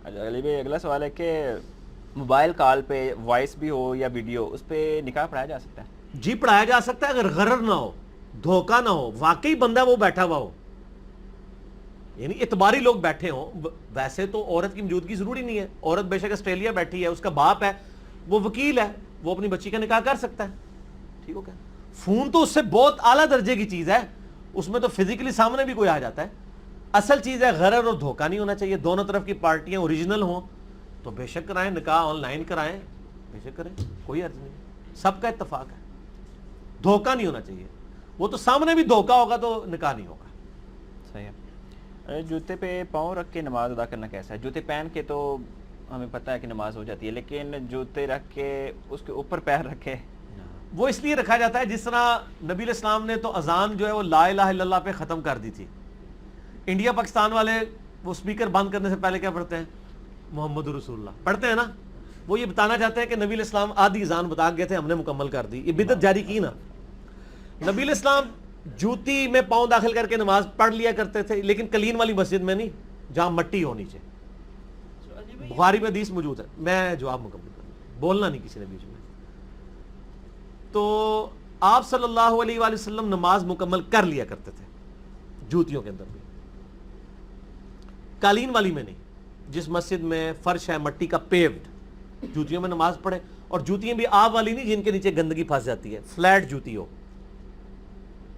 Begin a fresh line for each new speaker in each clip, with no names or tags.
علی بھائی اگلا سوال ہے کہ موبائل کال پہ وائس بھی ہو یا ویڈیو، اس پہ نکاح پڑھایا جا سکتا ہے؟
جی پڑھایا جا سکتا ہے، اگر غرر نہ ہو، دھوکہ نہ ہو، واقعی بندہ وہ بیٹھا ہوا ہو، یعنی اعتباری لوگ بیٹھے ہوں. ویسے تو عورت کی موجودگی ضروری نہیں ہے، عورت بے شک آسٹریلیا بیٹھی ہے، اس کا باپ ہے، وہ وکیل ہے، وہ اپنی بچی کا نکاح کر سکتا ہے. ٹھیک ہو گیا. فون تو اس سے بہت اعلیٰ درجے کی چیز ہے، اس میں تو فزیکلی سامنے بھی کوئی آ جاتا ہے. اصل چیز ہے غرر اور دھوکہ نہیں ہونا چاہیے. دونوں طرف کی پارٹیاں اوریجنل ہوں تو بے شک کرائیں، نکاح آن لائن کرائیں، بے شک کریں، کوئی عرض نہیں. سب کا اتفاق ہے. دھوکہ نہیں ہونا چاہیے. وہ تو سامنے بھی دھوکہ ہوگا تو نکاح نہیں ہوگا.
صحیح ہے. جوتے پہ پاؤں رکھ کے نماز ادا کرنا کیسا ہے؟ جوتے پہن کے تو ہمیں پتہ ہے کہ نماز ہو جاتی ہے، لیکن جوتے رکھ کے اس کے اوپر پیر رکھے
وہ اس لیے رکھا جاتا ہے جس طرح نبی علیہ السلام نے تو اذان جو ہے وہ لا الہ الا اللہ پہ ختم کر دی تھی. انڈیا پاکستان والے وہ سپیکر بند کرنے سے پہلے کیا پڑھتے ہیں؟ محمد رسول اللہ پڑھتے ہیں نا. وہ یہ بتانا چاہتے ہیں کہ نبی علیہ السلام آدھی اذان بتا گئے تھے، ہم نے مکمل کر دی. یہ بدعت جاری کی نا. نبی علیہ السلام جوتی میں پاؤں داخل کر کے نماز پڑھ لیا کرتے تھے، لیکن کلین والی مسجد میں نہیں جہاں مٹی ہونی چاہیے. بخاری میں حدیث موجود ہے. میں جواب مکمل کروں، بولنا نہیں کسی نے بیچ میں. تو آپ صلی اللہ علیہ وآلہ وسلم نماز مکمل کر لیا کرتے تھے جوتیوں کے اندر بھی، قالین والی میں نہیں. جس مسجد میں فرش ہے مٹی کا پیوڈ، جوتیوں میں نماز پڑھے. اور جوتیاں بھی آب والی نہیں جن کے نیچے گندگی پھنس جاتی ہے، فلیٹ جوتی ہو.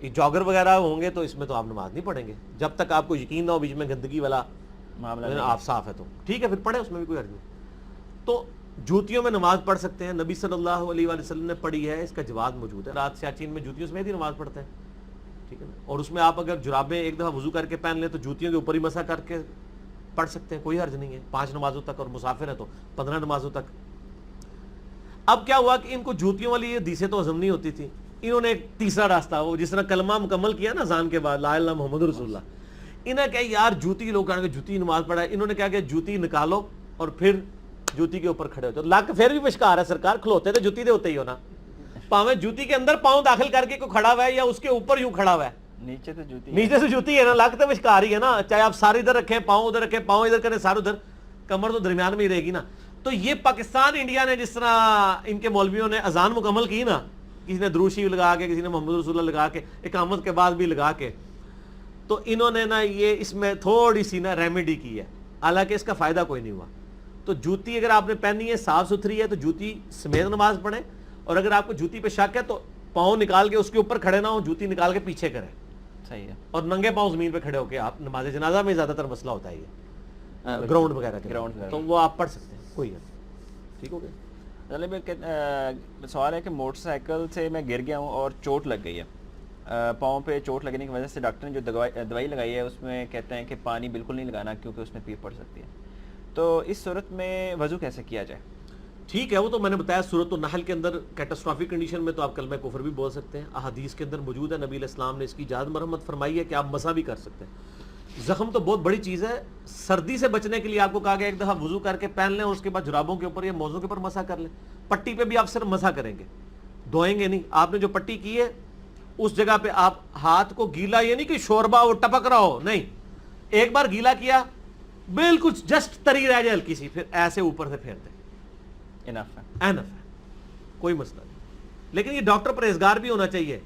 یہ جاگر وغیرہ ہوں گے تو اس میں تو آپ نماز نہیں پڑھیں گے جب تک آپ کو یقین نہ ہو بیچ میں گندگی والا
معاملہ
آپ صاف ہے تو ٹھیک ہے، پھر پڑھے، اس میں بھی کوئی حرج نہیں. تو جوتیوں میں نماز پڑھ سکتے ہیں. نبی صلی اللہ علیہ وآلہ وسلم نے پڑھی ہے، اس کا جواز موجود ہے. رات سیاچین میں جوتیوں سمیت ہی نماز پڑھتے ہیں. ٹھیک ہے نا. اور اس میں آپ اگر جرابیں ایک دفعہ وضو کر کے پہن لیں تو جوتیوں کے اوپر ہی مسح کر کے پڑھ سکتے ہیں، کوئی حرج نہیں ہے. 5 نمازوں تک، اور مسافر ہے تو 15 نمازوں تک. اب کیا ہوا کہ ان کو جوتیوں والی یہ حدیثیں تو ہضم نہیں ہوتی تھی. انہوں نے ایک تیسرا راستہ، وہ جس طرح کلمہ مکمل کیا نا اذان کے بعد لا الہ الا اللہ محمد رسول اللہ، انہیں کہا یار جوتی، لوگ کہیں گے جوتی نماز پڑھا ہے. انہوں نے کہا کہ جوتی نکالو اور پھر جوتی کے اوپر کھڑے ہوتے. لک پھر بھی پشکار ہے سرکار، کھلوتے تو جوتی دے ہوتے ہی ہونا. پاویں جوتی کے اندر پاؤں داخل کر کے کوئی کھڑا ہوا ہے یا اس کے اوپر یوں کھڑا ہوا ہے،
نیچے تو جوتی
نیچے سے جوتی ہے نا، لک تو پشکار ہی ہے نا. چاہے آپ سارے ادھر رکھیں، پاؤں ادھر رکھیں، پاؤں ادھر کریں، سارے ادھر، کمر تو درمیان میں ہی رہے گی نا. تو یہ پاکستان انڈیا نے جس طرح ان کے مولویوں نے اذان مکمل کی نا، کسی نے درود شریف لگا کے، کسی نے محمد رسول اللہ لگا کے، اقامت کے بعد بھی لگا کے، تو انہوں نے نا یہ اس میں تھوڑی سی نا ریمیڈی کی ہے، حالانکہ اس کا فائدہ کوئی نہیں ہوا. تو جوتی اگر آپ نے پہنی ہے صاف ستھری ہے تو جوتی سمیت نماز پڑھیں. اور اگر آپ کو جوتی پہ شک ہے تو پاؤں نکال کے اس کے اوپر کھڑے نہ ہو، جوتی نکال کے پیچھے کریں.
صحیح ہے.
اور ننگے پاؤں زمین پہ کھڑے ہو کے آپ نماز جنازہ میں زیادہ تر مسئلہ ہوتا ہے یہ گراؤنڈ وغیرہ کے، تو وہ آپ پڑھ سکتے ہیں، کوئی ہے. ٹھیک ہو گیا.
سوال ہے کہ موٹر سائیکل سے میں گر گیا ہوں اور چوٹ لگ گئی ہے. پاؤں پہ چوٹ لگنے کی وجہ سے ڈاکٹر نے جو دوائی لگائی ہے اس میں کہتے ہیں کہ پانی بالکل نہیں لگانا کیونکہ اس میں پیپ پڑ سکتی ہے. تو اس صورت میں وضو کیسے کیا جائے؟
ٹھیک ہے، وہ تو میں نے بتایا سورۃ النحل کے اندر کیٹاسٹرافک کنڈیشن میں تو آپ کلمہ کفر بھی بول سکتے ہیں. احادیث کے اندر موجود ہے، نبی علیہ السلام نے اس کی اجازت مرحمت فرمائی ہے کہ آپ مسح بھی کر سکتے ہیں. زخم تو بہت بڑی چیز ہے. سردی سے بچنے کے لیے آپ کو کہا گیا ایک دفعہ وضو کر کے پہن لیں اور اس کے بعد جرابوں کے اوپر یا موزوں کے اوپر مسح کر لیں. پٹی پہ بھی آپ صرف مسح کریں گے، دھوئیں گے نہیں. آپ نے جو پٹی کی ہے اس جگہ پہ آپ ہاتھ کو گیلا، یہ نہیں کہ شوربا وہ ٹپک رہا ہو، نہیں، ایک بار گیلا کیا بالکل جسٹ تری رہ جائے ہلکی سی، پھر ایسے اوپر سے پھیر دیں.
انف ہے،
انف ہے، کوئی مسئلہ نہیں. لیکن یہ ڈاکٹر پرہیزگار بھی ہونا چاہیے.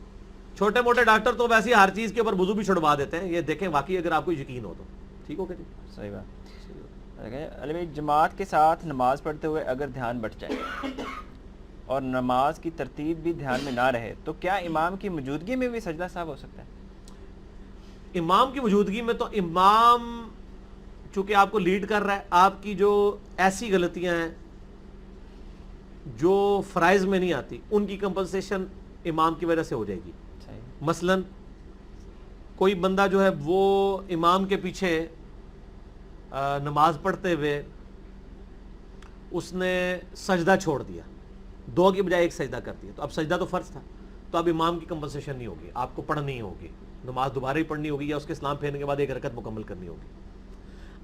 چھوٹے موٹے ڈاکٹر تو ویسے ہر چیز کے اوپر وضو بھی چھڑوا دیتے ہیں. یہ دیکھیں واقعی اگر آپ کو یقین ہو تو. ٹھیک ہو گیا جی.
صحیح بات. علی بھائی جماعت کے ساتھ نماز پڑھتے ہوئے اگر دھیان بٹ جائے اور نماز کی ترتیب بھی دھیان میں نہ رہے تو کیا امام کی موجودگی میں بھی سجدہ سہو ہو سکتا ہے؟
امام کی موجودگی میں تو امام چونکہ آپ کو لیڈ کر رہا ہے، آپ کی جو ایسی غلطیاں ہیں جو فرائض میں نہیں آتی ان کی کمپنسیشن امام کی وجہ سے ہو جائے گی. مثلا کوئی بندہ جو ہے وہ امام کے پیچھے نماز پڑھتے ہوئے اس نے سجدہ چھوڑ دیا، 2 کی بجائے 1 سجدہ کر دیا، تو اب سجدہ تو فرض تھا، تو اب امام کی کمپنسیشن نہیں ہوگی، آپ کو پڑھنی ہوگی، نماز دوبارہ ہی پڑھنی ہوگی یا اس کے سلام پھیرنے کے بعد 1 رکعت مکمل کرنی ہوگی.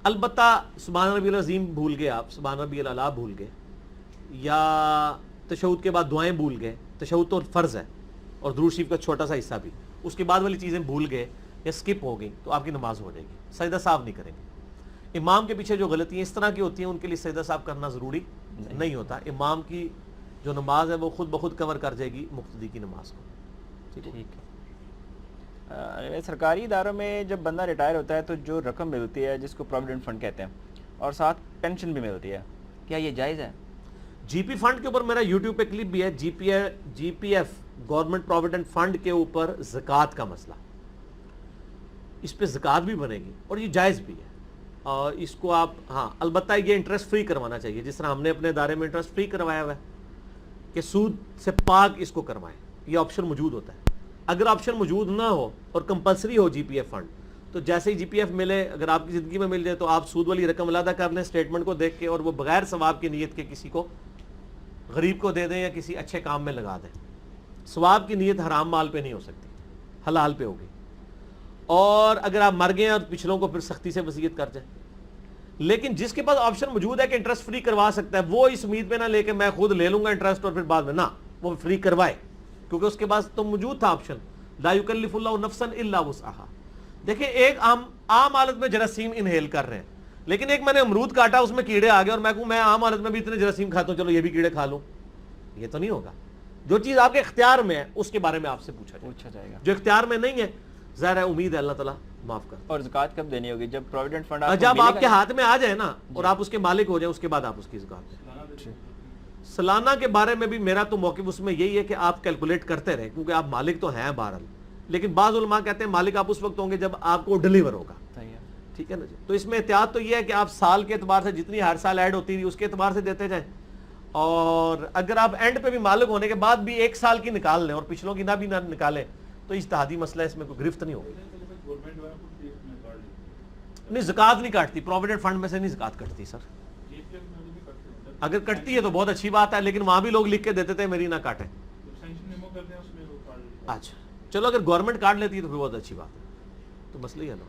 البتہ سبحان ربی العظیم بھول گئے، آپ سبحان ربی الاعلیٰ بھول گئے، یا تشہد کے بعد دعائیں بھول گئے، تشہد تو فرض ہے اور درود شریف کا چھوٹا سا حصہ بھی، اس کے بعد والی چیزیں بھول گئے یا سکپ ہو گئی تو آپ کی نماز ہو جائے گی، سجدہ صاف نہیں کریں گے. امام کے پیچھے جو غلطیاں اس طرح کی ہوتی ہیں ان کے لیے سجدہ صاحب کرنا ضروری نہیں ہوتا. امام کی جو نماز ہے وہ خود بخود کور کر جائے گی مقتدی کی نماز کو.
ٹھیک ہے. سرکاری اداروں میں جب بندہ ریٹائر ہوتا ہے تو جو رقم ملتی ہے جس کو پروویڈنٹ فنڈ کہتے ہیں اور ساتھ پینشن بھی ملتی ہے, کیا یہ جائز ہے؟
جی پی فنڈ کے اوپر میرا یوٹیوب پہ کلپ بھی ہے, G P F government provident fund کے اوپر زکوٰۃ کا مسئلہ, اس پہ زکوٰۃ بھی بنے گی اور یہ جائز بھی ہے. اور اس کو آپ البتہ یہ انٹرسٹ فری کروانا چاہیے, جس طرح ہم نے اپنے ادارے میں انٹرسٹ فری کروایا ہوا ہے کہ سود سے پاک اس کو کروائیں, یہ آپشن موجود ہوتا ہے. اگر آپشن موجود نہ ہو اور کمپلسری ہو جی پی ایف فنڈ, تو جیسے ہی جی پی ایف ملے, اگر آپ کی زندگی میں مل جائے تو آپ سود والی رقم علیحدہ کر لیں اسٹیٹمنٹ کو دیکھ کے, اور وہ بغیر ثواب کی نیت کے کسی کو غریب کو دے دیں یا کسی اچھے کام میں لگا دیں. ثواب کی نیت حرام مال پہ نہیں ہو سکتی, حلال پہ ہوگی. اور اگر آپ مر گئے اور پچھلوں کو پھر سختی سے وصیت کر جائیں. لیکن جس کے پاس آپشن موجود ہے کہ انٹرسٹ فری کروا سکتا ہے, وہ اس امید پہ نہ لے کے میں خود لے لوں گا انٹرسٹ اور پھر بعد میں, نہ, وہ فری کروائے, کیونکہ اس کے پاس تو موجود تھا آپشن. لا یکلف اللہ نفسا الا وسعہا. دیکھیں ایک عام حالت میں جراثیم انہیل کر رہے ہیں, لیکن ایک میں نے امرود کاٹا اس میں کیڑے آ گئے اور میں کہوں میں عام حالت میں بھی اتنے جراثیم کھاتا ہوں, چلو یہ بھی کیڑے کھا لوں, یہ تو نہیں ہوگا. جو چیز آپ کے اختیار میں ہے اس کے بارے میں آپ سے پوچھا جائے گا. جو اختیار میں نہیں ہے, ظاہر ہے امید ہے اللہ تعالیٰ معاف کر.
اور زکوٰۃ کب دینی ہوگی؟ جب پروویڈنٹ فنڈ
جب آپ کے ہاتھ میں آ جائے نا اور آپ اس کے مالک ہو جائیں, اس کے بعد آپ اس کی زکوٰۃ دیں. سالانہ کے بارے میں بھی میرا تو موقف اس میں یہی ہے کہ آپ کیلکولیٹ کرتے رہیں, کیونکہ آپ مالک تو ہیں بہرحال, لیکن بعض علماء کہتے ہیں مالک آپ اس وقت ہوں گے جب آپ کو ڈیلیور ہوگا. ٹھیک ہے نا جی. تو اس میں احتیاط تو یہ ہے کہ آپ سال کے اعتبار سے جتنی ہر سال ایڈ ہوتی تھی اس کے اعتبار سے دیتے جائیں, اور اگر آپ اینڈ پہ بھی مالک ہونے کے بعد بھی ایک سال کی نکال لیں اور پچھلوں کی نہ نکالیں تو اجتہادی مسئلہ اس میں کوئی گرفت نہیں ہوگی. نہیں, زکوٰۃ نہیں کاٹتی, پروویڈنٹ فنڈ میں سے نہیں زکوٰۃ کٹتی سر. اگر کٹتی ہے تو بہت اچھی بات ہے, لیکن وہاں بھی لوگ لکھ کے دیتے تھے میری نہ کاٹیں. اچھا چلو, اگر گورنمنٹ کاٹ لیتی ہے تو پھر بہت اچھی بات ہے, تو مسئلہ ہی ہے نا.